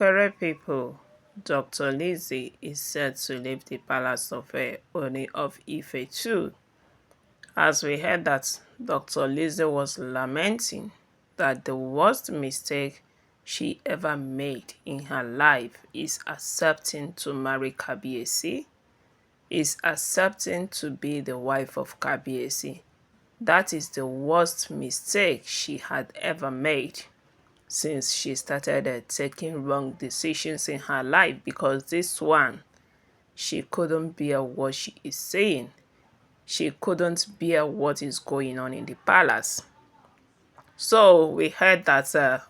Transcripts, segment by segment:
Correct people, Dr. Lizzy is set to leave the palace of Ooni of Ife too, as we heard that Dr. Lizzy was lamenting that the worst mistake she ever made in her life is accepting to marry Kabiesi, is accepting to be the wife of Kabiesi. That is the worst mistake she had ever made since she started taking wrong decisions in her life, because this one, she couldn't bear what she is saying. She couldn't bear what is going on in the palace. So we heard that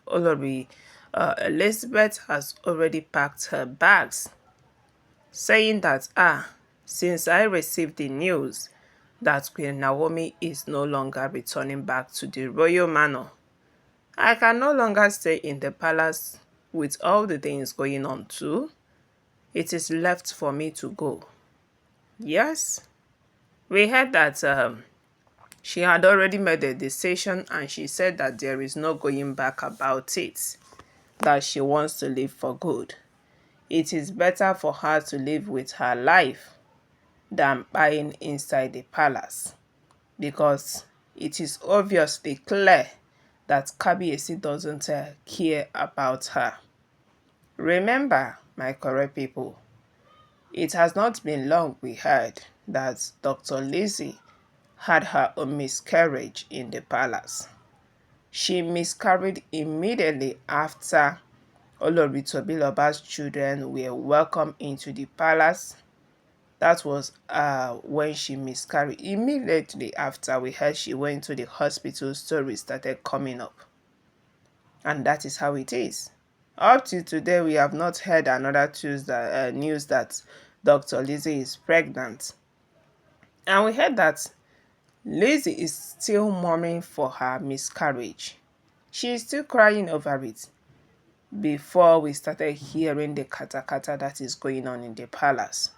olori Elizabeth has already packed her bags, saying that since I received the news that Queen Naomi is no longer returning back to the royal manor, I can no longer stay in the palace with all the things going on too. It is left for me to go. Yes, we heard that she had already made a decision, and she said that there is no going back about it, that she wants to live for good. It is better for her to live with her life than buying inside the palace, because it is obviously clear that Kabiesi doesn't care about her. Remember, my correct people, it has not been long we heard that Dr. Lizzy had her own miscarriage in the palace. She miscarried immediately after Olori Tobiloba's children were welcomed into the palace. That was when she miscarried. Immediately after, we heard she went to the hospital, stories started coming up. And that is how it is. Up to today, we have not heard another news that Dr. Lizzy is pregnant. And we heard that Lizzy is still mourning for her miscarriage. She is still crying over it before we started hearing the katakata that is going on in the palace.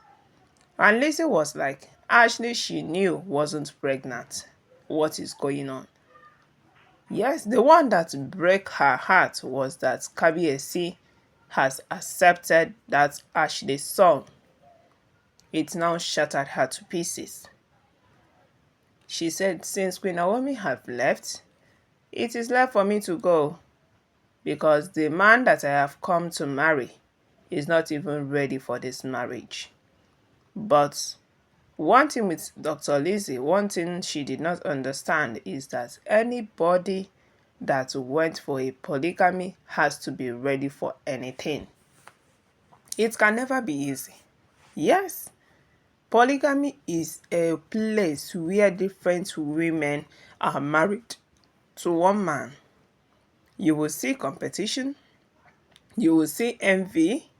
And Lizzy was like, actually she knew wasn't pregnant. What is going on? Yes, the one that broke her heart was that Kabiesi has accepted that Ashley's son. It now shattered her to pieces. She said, since Queen Naomi have left, it is left for me to go, because the man that I have come to marry is not even ready for this marriage. But one thing with Dr. Lizzy, one thing she did not understand is that anybody that went for a polygamy has to be ready for anything. It can never be easy. Yes, polygamy is a place where different women are married to one man. You will see competition, you will see envy,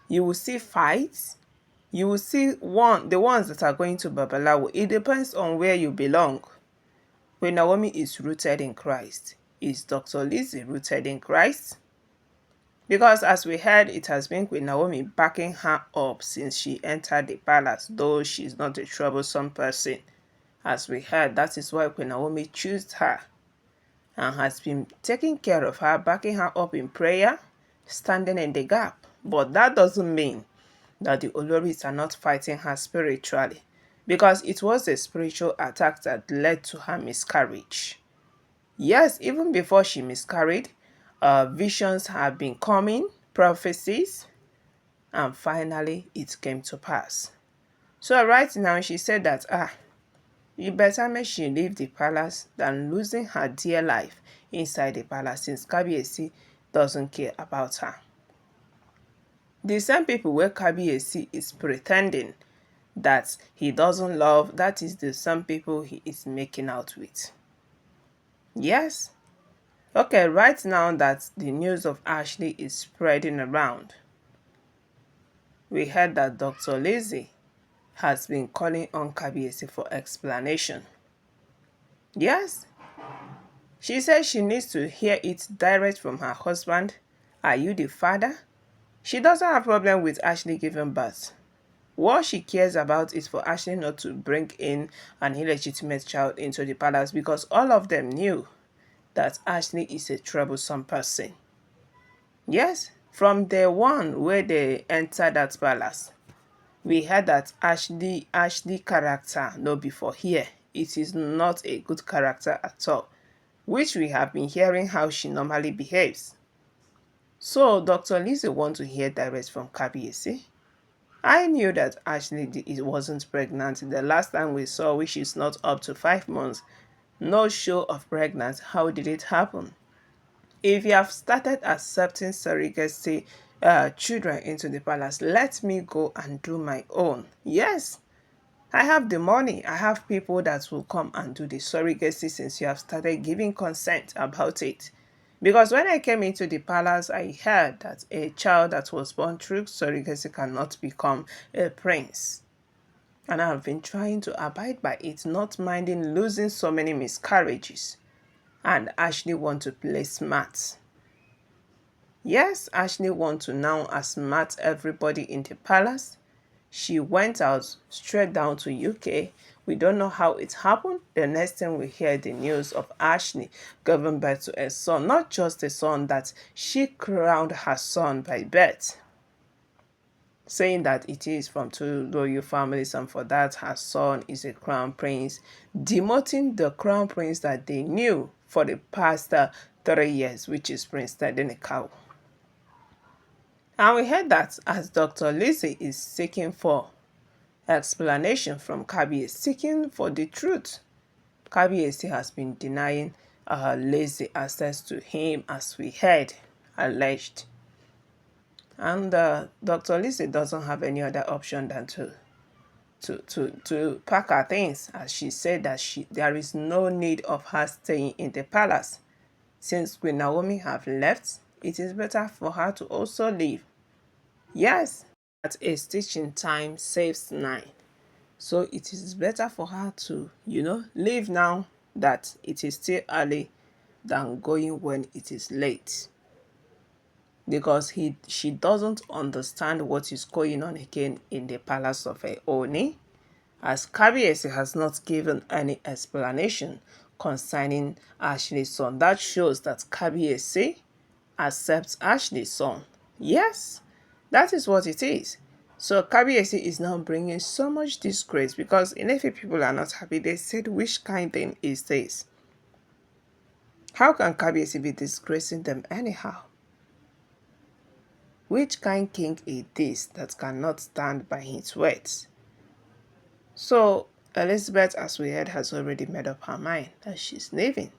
you will see fights, you will see the ones that are going to Babalawo. It depends on where you belong. When Naomi is rooted in Christ, is Dr. Lizzy rooted in Christ? Because as we heard, it has been Queen Naomi backing her up since she entered the palace, though she's not a troublesome person. As we heard, that is why Queen Naomi chose her and has been taking care of her, backing her up in prayer, standing in the gap. But that doesn't mean that the Oloris are not fighting her spiritually, because it was a spiritual attack that led to her miscarriage. Yes, even before she miscarried, visions have been coming, prophecies, and finally it came to pass. So right now she said that you better make she leave the palace than losing her dear life inside the palace, since Kabiesi doesn't care about her. The same people where Kabiesi is pretending that he doesn't love, that is the same people he is making out with. Yes. Okay, right now that the news of Ashley is spreading around, we heard that Dr. Lizzy has been calling on Kabiesi for explanation. Yes, she says she needs to hear it direct from her husband. Are you the father? She doesn't have a problem with Ashley giving birth. What she cares about is for Ashley not to bring in an illegitimate child into the palace, because all of them knew that Ashley is a troublesome person. Yes, From day one where they enter that palace, we heard that Ashley character no be for here. It is not a good character at all, which we have been hearing how she normally behaves. So Dr. Lizzy want to hear direct from Kabiesi. I knew that Ashley wasn't pregnant the last time we saw, which is not up to 5 months. No show of pregnancy. How did it happen? If you have started accepting surrogacy children into the palace, let me go and do my own. Yes, I have the money. I have people that will come and do the surrogacy since you have started giving consent about it. Because when I came into the palace, I heard that a child that was born through surrogacy cannot become a prince. And I have been trying to abide by it, not minding losing so many miscarriages. And Ashley want to play smart. Yes, Ashley want to now outsmart everybody in the palace. She went out straight down to UK. We don't know how it happened. The next thing we hear the news of Ashley giving birth to a son. Not just a son, that she crowned her son by birth, saying that it is from two royal families and for that her son is a crown prince, demoting the crown prince that they knew for the past 3 years, which is Prince Tadenikawa. And we heard that as Dr. Lizzy is seeking for explanation from Kabiesi, seeking for the truth, Kabiesi has been denying Lizzy access to him, as we heard, alleged. And Dr. Lizzy doesn't have any other option than to pack her things, as she said that there is no need of her staying in the palace. Since Queen Naomi have left, it is better for her to also leave. Yes, at a stitching time saves 9. So it is better for her to, leave now that it is still early than going when it is late. Because she doesn't understand what is going on again in the palace of Ooni, as Kabiesi has not given any explanation concerning Ashley's son. That shows that Kabiesi accepts Ashley's son. Yes, that is what it is. So Kabiesi is now bringing so much disgrace because Ilefe people are not happy. They said, which kind thing is this? How can Kabiesi be disgracing them anyhow? Which kind king is this that cannot stand by his words? So Elizabeth, as we heard, has already made up her mind that she's leaving.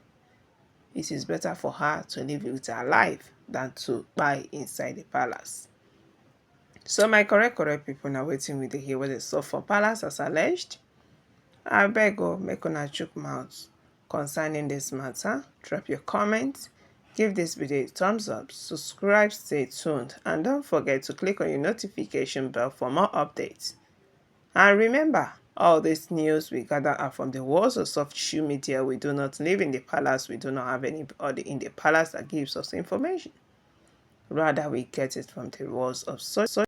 It is better for her to live with her life than to buy inside the palace. So my correct people now waiting with the hear what they saw for palace as alleged. I beg you, make una chook mouth concerning this matter. Drop your comments, give this video a thumbs up, subscribe, stay tuned, and don't forget to click on your notification bell for more updates. And remember, all this news we gather are from the walls of social media. We do not live in the palace. We do not have anybody in the palace that gives us information. Rather, we get it from the walls of social